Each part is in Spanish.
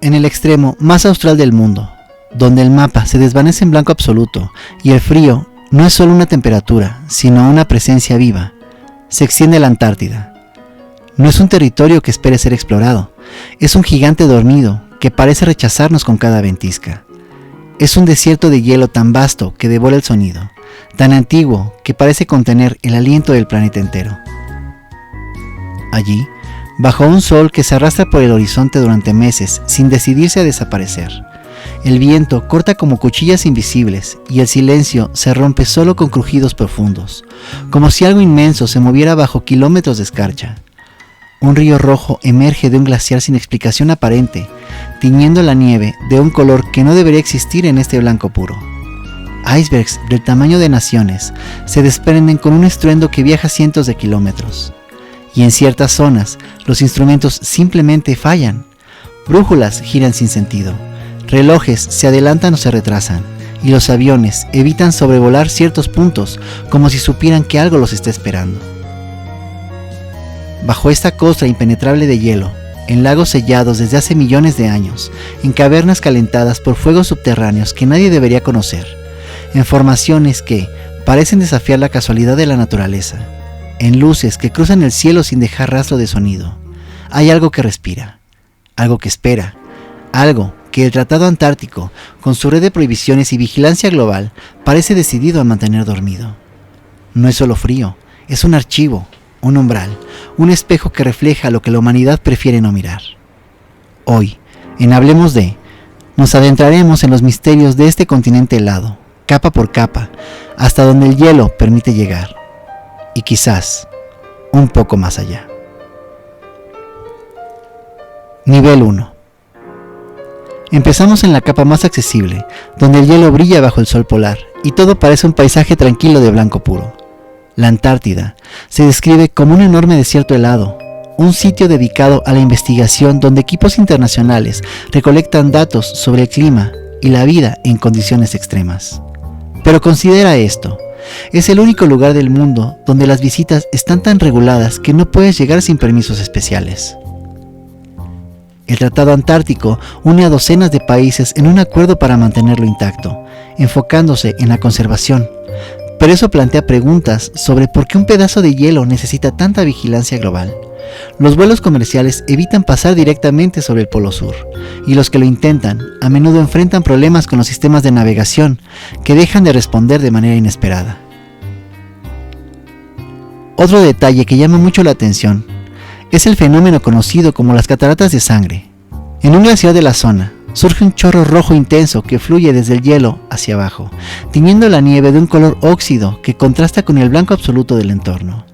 en el extremo más austral del mundo, donde el mapa se desvanece en blanco absoluto y el frío no es solo una temperatura, sino una presencia viva, se extiende la Antártida. No es un territorio que espere ser explorado, es un gigante dormido que parece rechazarnos con cada ventisca. Es un desierto de hielo tan vasto que devora el sonido, tan antiguo que parece contener el aliento del planeta entero. Allí, bajo un sol que se arrastra por el horizonte durante meses sin decidirse a desaparecer, el viento corta como cuchillas invisibles y el silencio se rompe solo con crujidos profundos, como si algo inmenso se moviera bajo kilómetros de escarcha. Un río rojo emerge de un glaciar sin explicación aparente, tiñendo la nieve de un color que no debería existir en este blanco puro. Icebergs del tamaño de naciones se desprenden con un estruendo que viaja cientos de kilómetros. Y en ciertas zonas, los instrumentos simplemente fallan. Brújulas giran sin sentido, relojes se adelantan o se retrasan, y los aviones evitan sobrevolar ciertos puntos como si supieran que algo los está esperando. Bajo esta costra impenetrable de hielo, en lagos sellados desde hace millones de años, en cavernas calentadas por fuegos subterráneos que nadie debería conocer, en formaciones que parecen desafiar la casualidad de la naturaleza, en luces que cruzan el cielo sin dejar rastro de sonido, hay algo que respira, algo que espera, algo que el Tratado Antártico, con su red de prohibiciones y vigilancia global, parece decidido a mantener dormido. No es solo frío, es un archivo, un umbral, un espejo que refleja lo que la humanidad prefiere no mirar. Hoy, en Hablemos de, nos adentraremos en los misterios de este continente helado, capa por capa, hasta donde el hielo permite llegar, y quizás un poco más allá. Nivel 1. Empezamos en la capa más accesible, donde el hielo brilla bajo el sol polar, y todo parece un paisaje tranquilo de blanco puro. La Antártida se describe como un enorme desierto helado, un sitio dedicado a la investigación donde equipos internacionales recolectan datos sobre el clima y la vida en condiciones extremas. Pero considera esto, es el único lugar del mundo donde las visitas están tan reguladas que no puedes llegar sin permisos especiales. El Tratado Antártico une a docenas de países en un acuerdo para mantenerlo intacto, enfocándose en la conservación. Pero eso plantea preguntas sobre por qué un pedazo de hielo necesita tanta vigilancia global. Los vuelos comerciales evitan pasar directamente sobre el Polo Sur, y los que lo intentan a menudo enfrentan problemas con los sistemas de navegación que dejan de responder de manera inesperada. Otro detalle que llama mucho la atención es el fenómeno conocido como las cataratas de sangre. En un glaciar de la zona, surge un chorro rojo intenso que fluye desde el hielo hacia abajo, tiñendo la nieve de un color óxido que contrasta con el blanco absoluto del entorno.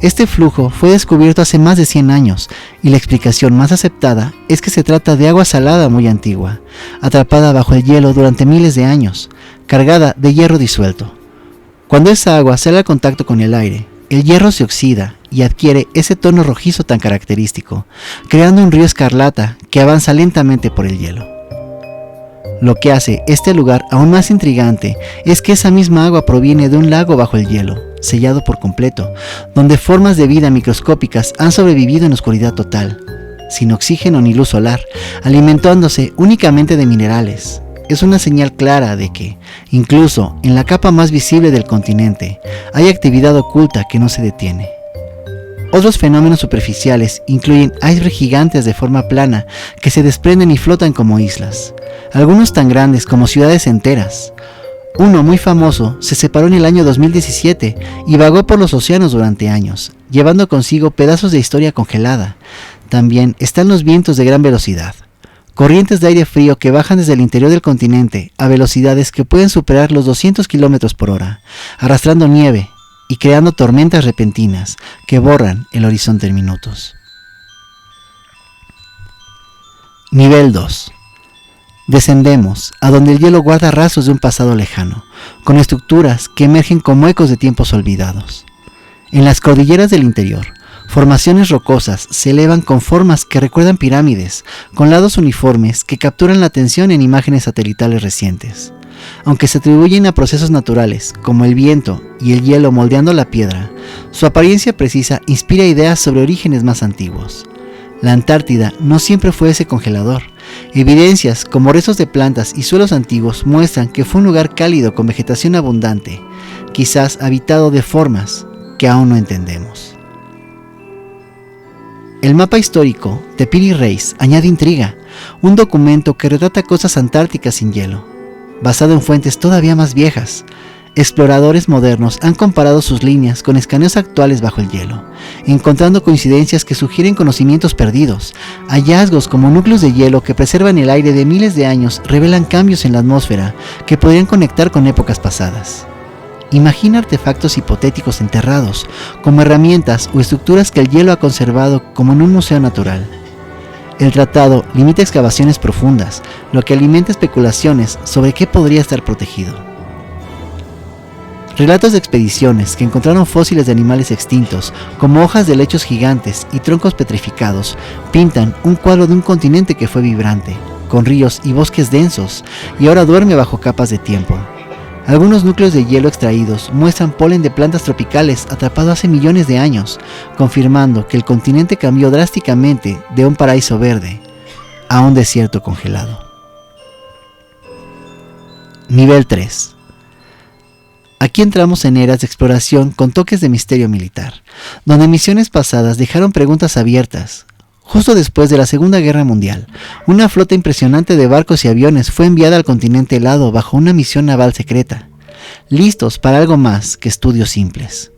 Este flujo fue descubierto hace más de 100 años y la explicación más aceptada es que se trata de agua salada muy antigua, atrapada bajo el hielo durante miles de años, cargada de hierro disuelto. Cuando esa agua sale al contacto con el aire, el hierro se oxida y adquiere ese tono rojizo tan característico, creando un río escarlata que avanza lentamente por el hielo. Lo que hace este lugar aún más intrigante es que esa misma agua proviene de un lago bajo el hielo, sellado por completo, donde formas de vida microscópicas han sobrevivido en oscuridad total, sin oxígeno ni luz solar, alimentándose únicamente de minerales. Es una señal clara de que, incluso en la capa más visible del continente, hay actividad oculta que no se detiene. Otros fenómenos superficiales incluyen icebergs gigantes de forma plana que se desprenden y flotan como islas, algunos tan grandes como ciudades enteras. Uno muy famoso se separó en el año 2017 y vagó por los océanos durante años, llevando consigo pedazos de historia congelada. También están los vientos de gran velocidad, corrientes de aire frío que bajan desde el interior del continente a velocidades que pueden superar los 200 km por hora, arrastrando nieve y creando tormentas repentinas que borran el horizonte en minutos. Nivel 2. Descendemos a donde el hielo guarda rastros de un pasado lejano, con estructuras que emergen como ecos de tiempos olvidados. En las cordilleras del interior, formaciones rocosas se elevan con formas que recuerdan pirámides, con lados uniformes que capturan la atención en imágenes satelitales recientes. Aunque se atribuyen a procesos naturales, como el viento y el hielo moldeando la piedra, su apariencia precisa inspira ideas sobre orígenes más antiguos. La Antártida no siempre fue ese congelador. Evidencias como restos de plantas y suelos antiguos muestran que fue un lugar cálido con vegetación abundante, quizás habitado de formas que aún no entendemos. El mapa histórico de Piri Reis añade intriga, un documento que retrata costas antárticas sin hielo, basado en fuentes todavía más viejas. Exploradores modernos han comparado sus líneas con escaneos actuales bajo el hielo, encontrando coincidencias que sugieren conocimientos perdidos. Hallazgos como núcleos de hielo que preservan el aire de miles de años revelan cambios en la atmósfera que podrían conectar con épocas pasadas. Imagina artefactos hipotéticos enterrados, como herramientas o estructuras que el hielo ha conservado como en un museo natural. El tratado limita excavaciones profundas, lo que alimenta especulaciones sobre qué podría estar protegido. Relatos de expediciones que encontraron fósiles de animales extintos, como hojas de helechos gigantes y troncos petrificados, pintan un cuadro de un continente que fue vibrante, con ríos y bosques densos, y ahora duerme bajo capas de tiempo. Algunos núcleos de hielo extraídos muestran polen de plantas tropicales atrapado hace millones de años, confirmando que el continente cambió drásticamente de un paraíso verde a un desierto congelado. Nivel 3. Aquí entramos en eras de exploración con toques de misterio militar, donde misiones pasadas dejaron preguntas abiertas. Justo después de la Segunda Guerra Mundial, una flota impresionante de barcos y aviones fue enviada al continente helado bajo una misión naval secreta, listos para algo más que estudios simples.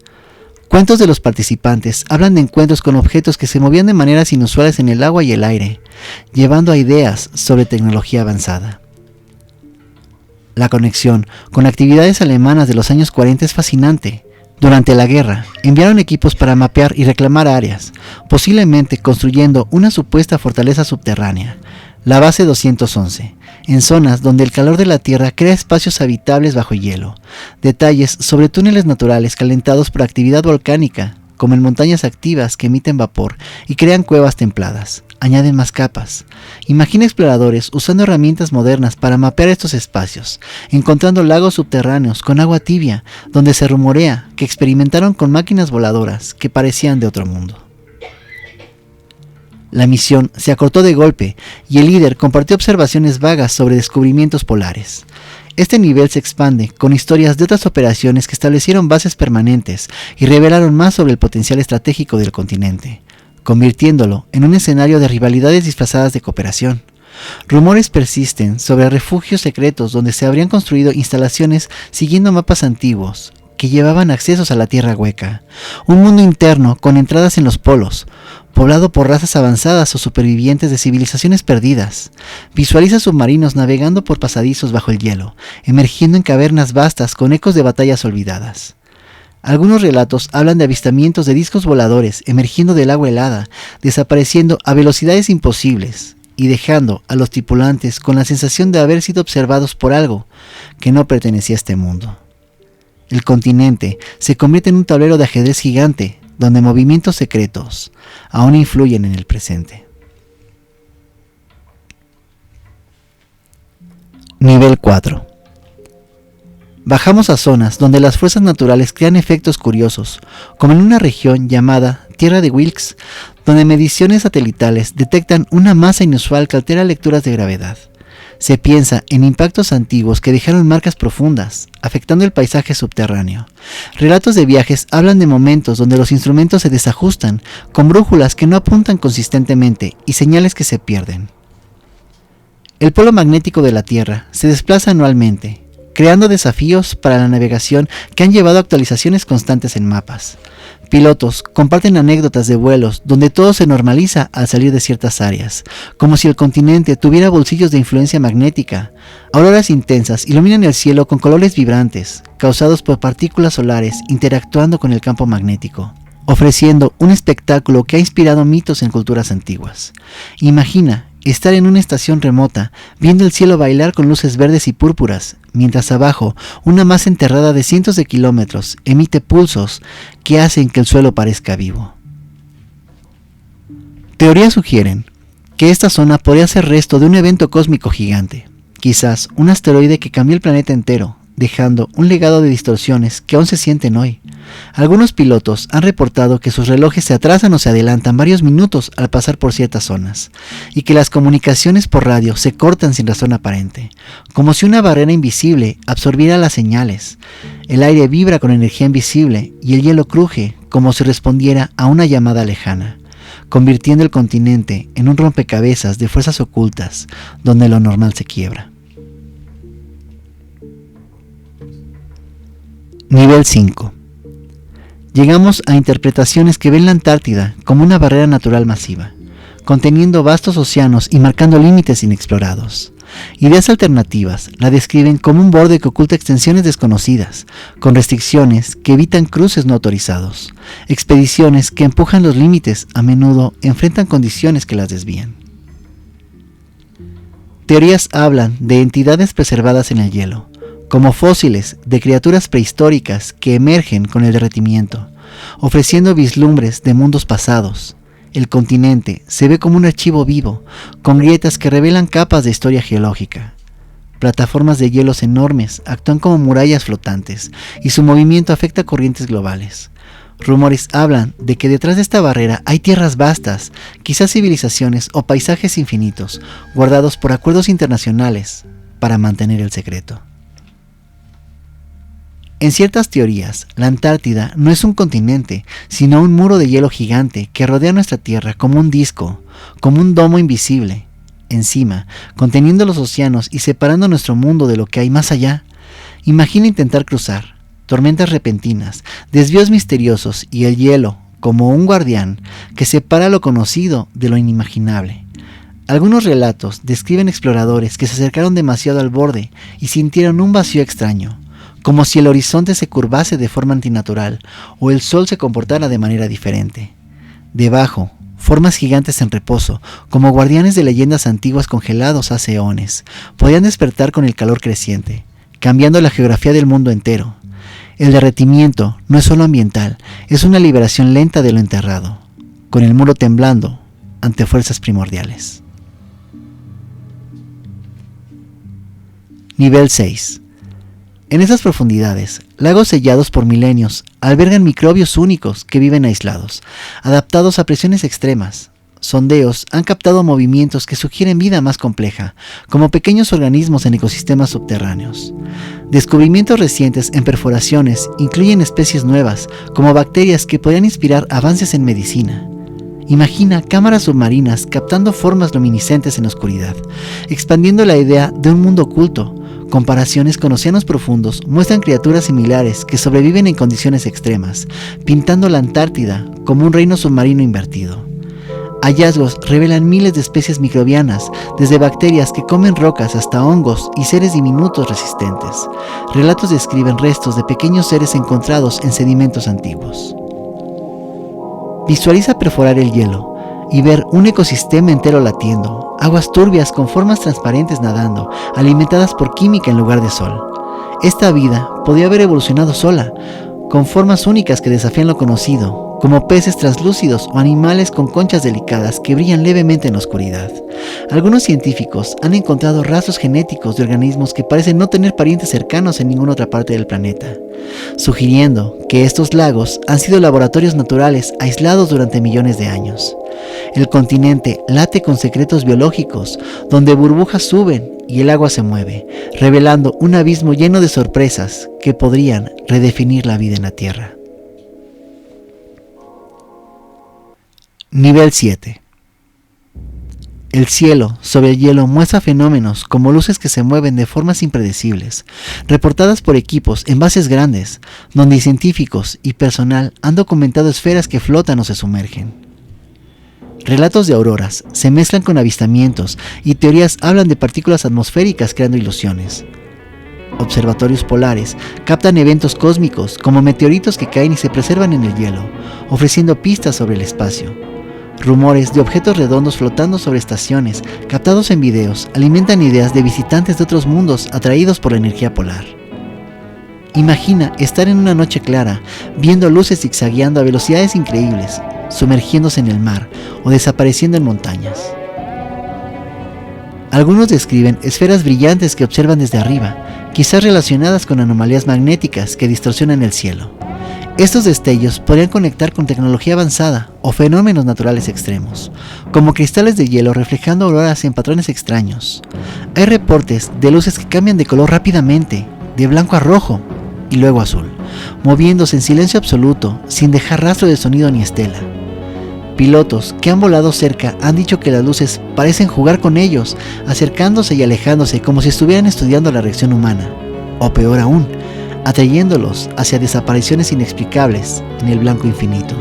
Cuentos de los participantes hablan de encuentros con objetos que se movían de maneras inusuales en el agua y el aire, llevando a ideas sobre tecnología avanzada. La conexión con actividades alemanas de los años 40 es fascinante. Durante la guerra, enviaron equipos para mapear y reclamar áreas, posiblemente construyendo una supuesta fortaleza subterránea, la base 211, en zonas donde el calor de la Tierra crea espacios habitables bajo hielo. Detalles sobre túneles naturales calentados por actividad volcánica, como en montañas activas que emiten vapor y crean cuevas templadas. Añaden más capas. Imagina exploradores usando herramientas modernas para mapear estos espacios, encontrando lagos subterráneos con agua tibia, donde se rumorea que experimentaron con máquinas voladoras que parecían de otro mundo. La misión se acortó de golpe y el líder compartió observaciones vagas sobre descubrimientos polares. Este nivel se expande con historias de otras operaciones que establecieron bases permanentes y revelaron más sobre el potencial estratégico del continente, convirtiéndolo en un escenario de rivalidades disfrazadas de cooperación. Rumores persisten sobre refugios secretos donde se habrían construido instalaciones siguiendo mapas antiguos que llevaban accesos a la Tierra Hueca, un mundo interno con entradas en los polos, poblado por razas avanzadas o supervivientes de civilizaciones perdidas. Visualiza submarinos navegando por pasadizos bajo el hielo, emergiendo en cavernas vastas con ecos de batallas olvidadas. Algunos relatos hablan de avistamientos de discos voladores emergiendo del agua helada, desapareciendo a velocidades imposibles y dejando a los tripulantes con la sensación de haber sido observados por algo que no pertenecía a este mundo. El continente se convierte en un tablero de ajedrez gigante, donde movimientos secretos aún influyen en el presente. Nivel 4. Bajamos a zonas donde las fuerzas naturales crean efectos curiosos, como en una región llamada Tierra de Wilkes, donde mediciones satelitales detectan una masa inusual que altera lecturas de gravedad. Se piensa en impactos antiguos que dejaron marcas profundas, afectando el paisaje subterráneo. Relatos de viajes hablan de momentos donde los instrumentos se desajustan, con brújulas que no apuntan consistentemente y señales que se pierden. El polo magnético de la Tierra se desplaza anualmente, creando desafíos para la navegación que han llevado a actualizaciones constantes en mapas. Pilotos comparten anécdotas de vuelos donde todo se normaliza al salir de ciertas áreas, como si el continente tuviera bolsillos de influencia magnética. Auroras intensas iluminan el cielo con colores vibrantes, causados por partículas solares interactuando con el campo magnético, ofreciendo un espectáculo que ha inspirado mitos en culturas antiguas. Imagina estar en una estación remota, viendo el cielo bailar con luces verdes y púrpuras, mientras abajo una masa enterrada de cientos de kilómetros emite pulsos que hacen que el suelo parezca vivo. Teorías sugieren que esta zona podría ser resto de un evento cósmico gigante, quizás un asteroide que cambió el planeta entero, dejando un legado de distorsiones que aún se sienten hoy. Algunos pilotos han reportado que sus relojes se atrasan o se adelantan varios minutos al pasar por ciertas zonas, y que las comunicaciones por radio se cortan sin razón aparente, como si una barrera invisible absorbiera las señales. El aire vibra con energía invisible y el hielo cruje como si respondiera a una llamada lejana, convirtiendo el continente en un rompecabezas de fuerzas ocultas donde lo normal se quiebra. Nivel 5. Llegamos a interpretaciones que ven la Antártida como una barrera natural masiva, conteniendo vastos océanos y marcando límites inexplorados. Ideas alternativas la describen como un borde que oculta extensiones desconocidas, con restricciones que evitan cruces no autorizados. Expediciones que empujan los límites a menudo enfrentan condiciones que las desvían. Teorías hablan de entidades preservadas en el hielo, como fósiles de criaturas prehistóricas que emergen con el derretimiento, ofreciendo vislumbres de mundos pasados. El continente se ve como un archivo vivo, con grietas que revelan capas de historia geológica. Plataformas de hielos enormes actúan como murallas flotantes, y su movimiento afecta corrientes globales. Rumores hablan de que detrás de esta barrera hay tierras vastas, quizás civilizaciones o paisajes infinitos, guardados por acuerdos internacionales para mantener el secreto. En ciertas teorías, la Antártida no es un continente, sino un muro de hielo gigante que rodea nuestra Tierra como un disco, como un domo invisible. Encima, conteniendo los océanos y separando nuestro mundo de lo que hay más allá. Imagina intentar cruzar, tormentas repentinas, desvíos misteriosos y el hielo, como un guardián que separa lo conocido de lo inimaginable. Algunos relatos describen exploradores que se acercaron demasiado al borde y sintieron un vacío extraño, como si el horizonte se curvase de forma antinatural o el sol se comportara de manera diferente. Debajo, formas gigantes en reposo, como guardianes de leyendas antiguas congelados hace eones, podían despertar con el calor creciente, cambiando la geografía del mundo entero. El derretimiento no es solo ambiental, es una liberación lenta de lo enterrado, con el muro temblando ante fuerzas primordiales. Nivel 6. En esas profundidades, lagos sellados por milenios albergan microbios únicos que viven aislados, adaptados a presiones extremas. Sondeos han captado movimientos que sugieren vida más compleja, como pequeños organismos en ecosistemas subterráneos. Descubrimientos recientes en perforaciones incluyen especies nuevas, como bacterias que podrían inspirar avances en medicina. Imagina cámaras submarinas captando formas luminiscentes en la oscuridad, expandiendo la idea de un mundo oculto. Comparaciones con océanos profundos muestran criaturas similares que sobreviven en condiciones extremas, pintando la Antártida como un reino submarino invertido. Hallazgos revelan miles de especies microbianas, desde bacterias que comen rocas hasta hongos y seres diminutos resistentes. Relatos describen restos de pequeños seres encontrados en sedimentos antiguos. Visualiza perforar el hielo y ver un ecosistema entero latiendo, aguas turbias con formas transparentes nadando, alimentadas por química en lugar de sol. Esta vida podría haber evolucionado sola, con formas únicas que desafían lo conocido, como peces translúcidos o animales con conchas delicadas que brillan levemente en la oscuridad. Algunos científicos han encontrado rastros genéticos de organismos que parecen no tener parientes cercanos en ninguna otra parte del planeta, sugiriendo que estos lagos han sido laboratorios naturales aislados durante millones de años. El continente late con secretos biológicos, donde burbujas suben y el agua se mueve, revelando un abismo lleno de sorpresas que podrían redefinir la vida en la Tierra. Nivel 7. El cielo sobre el hielo muestra fenómenos como luces que se mueven de formas impredecibles, reportadas por equipos en bases grandes, donde científicos y personal han documentado esferas que flotan o se sumergen. Relatos de auroras se mezclan con avistamientos y teorías hablan de partículas atmosféricas creando ilusiones. Observatorios polares captan eventos cósmicos como meteoritos que caen y se preservan en el hielo, ofreciendo pistas sobre el espacio. Rumores de objetos redondos flotando sobre estaciones, captados en videos, alimentan ideas de visitantes de otros mundos atraídos por la energía polar. Imagina estar en una noche clara, viendo luces zigzagueando a velocidades increíbles, sumergiéndose en el mar o desapareciendo en montañas. Algunos describen esferas brillantes que observan desde arriba, quizás relacionadas con anomalías magnéticas que distorsionan el cielo. Estos destellos podrían conectar con tecnología avanzada o fenómenos naturales extremos, como cristales de hielo reflejando auroras en patrones extraños. Hay reportes de luces que cambian de color rápidamente, de blanco a rojo y luego azul, moviéndose en silencio absoluto, sin dejar rastro de sonido ni estela. Pilotos que han volado cerca han dicho que las luces parecen jugar con ellos, acercándose y alejándose como si estuvieran estudiando la reacción humana, o peor aún, atrayéndolos hacia desapariciones inexplicables en el blanco infinito,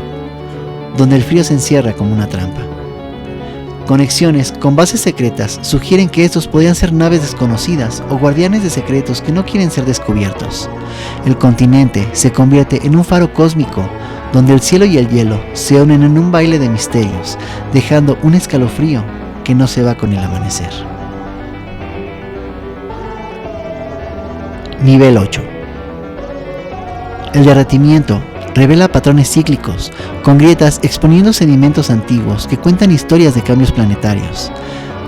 donde el frío se encierra como una trampa. Conexiones con bases secretas sugieren que estos podrían ser naves desconocidas o guardianes de secretos que no quieren ser descubiertos. El continente se convierte en un faro cósmico, donde el cielo y el hielo se unen en un baile de misterios, dejando un escalofrío que no se va con el amanecer. Nivel 8. El derretimiento revela patrones cíclicos, con grietas exponiendo sedimentos antiguos que cuentan historias de cambios planetarios.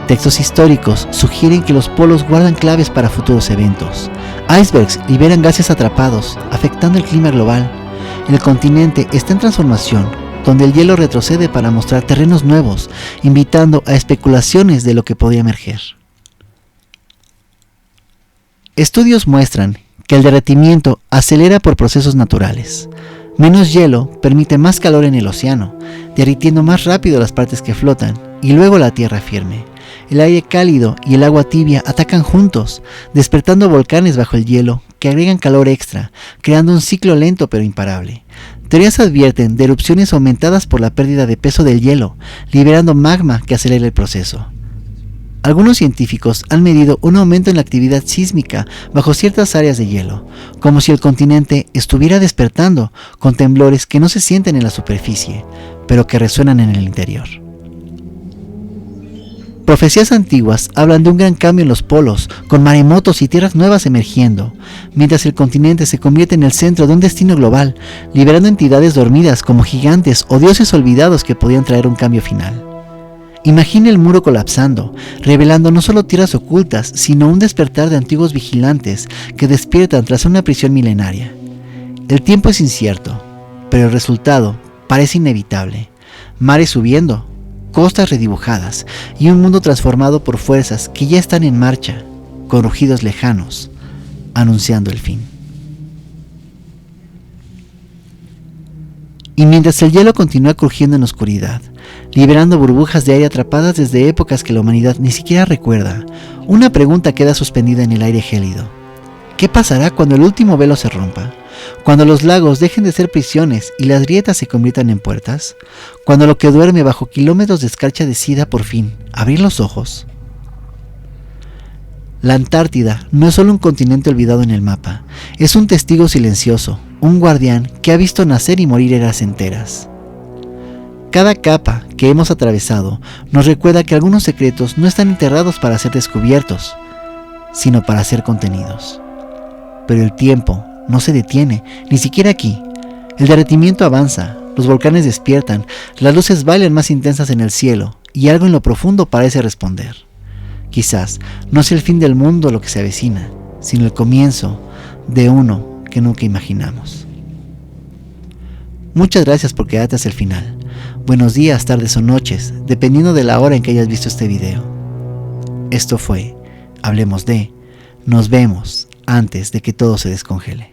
Textos históricos sugieren que los polos guardan claves para futuros eventos. Icebergs liberan gases atrapados, afectando el clima global. El continente está en transformación, donde el hielo retrocede para mostrar terrenos nuevos, invitando a especulaciones de lo que podría emerger. Estudios muestran que el derretimiento acelera por procesos naturales. Menos hielo permite más calor en el océano, derritiendo más rápido las partes que flotan y luego la tierra firme. El aire cálido y el agua tibia atacan juntos, despertando volcanes bajo el hielo que agregan calor extra, creando un ciclo lento pero imparable. Teorías advierten de erupciones aumentadas por la pérdida de peso del hielo, liberando magma que acelera el proceso. Algunos científicos han medido un aumento en la actividad sísmica bajo ciertas áreas de hielo, como si el continente estuviera despertando con temblores que no se sienten en la superficie, pero que resuenan en el interior. Profecías antiguas hablan de un gran cambio en los polos, con maremotos y tierras nuevas emergiendo, mientras el continente se convierte en el centro de un destino global, liberando entidades dormidas como gigantes o dioses olvidados que podían traer un cambio final. Imagine el muro colapsando, revelando no solo tierras ocultas, sino un despertar de antiguos vigilantes que despiertan tras una prisión milenaria. El tiempo es incierto, pero el resultado parece inevitable. Mares subiendo, costas redibujadas y un mundo transformado por fuerzas que ya están en marcha, con rugidos lejanos, anunciando el fin. Y mientras el hielo continúa crujiendo en oscuridad, liberando burbujas de aire atrapadas desde épocas que la humanidad ni siquiera recuerda, una pregunta queda suspendida en el aire gélido. ¿Qué pasará cuando el último velo se rompa? ¿Cuando los lagos dejen de ser prisiones y las grietas se conviertan en puertas? ¿Cuando lo que duerme bajo kilómetros de escarcha decida por fin abrir los ojos? La Antártida no es solo un continente olvidado en el mapa, es un testigo silencioso, un guardián que ha visto nacer y morir eras enteras. Cada capa que hemos atravesado nos recuerda que algunos secretos no están enterrados para ser descubiertos, sino para ser contenidos. Pero el tiempo no se detiene, ni siquiera aquí. El derretimiento avanza, los volcanes despiertan, las luces bailan más intensas en el cielo y algo en lo profundo parece responder. Quizás no sea el fin del mundo lo que se avecina, sino el comienzo de uno que nunca imaginamos. Muchas gracias por quedarte hasta el final. Buenos días, tardes o noches, dependiendo de la hora en que hayas visto este video. Esto fue Hablemos de. Nos vemos antes de que todo se descongele.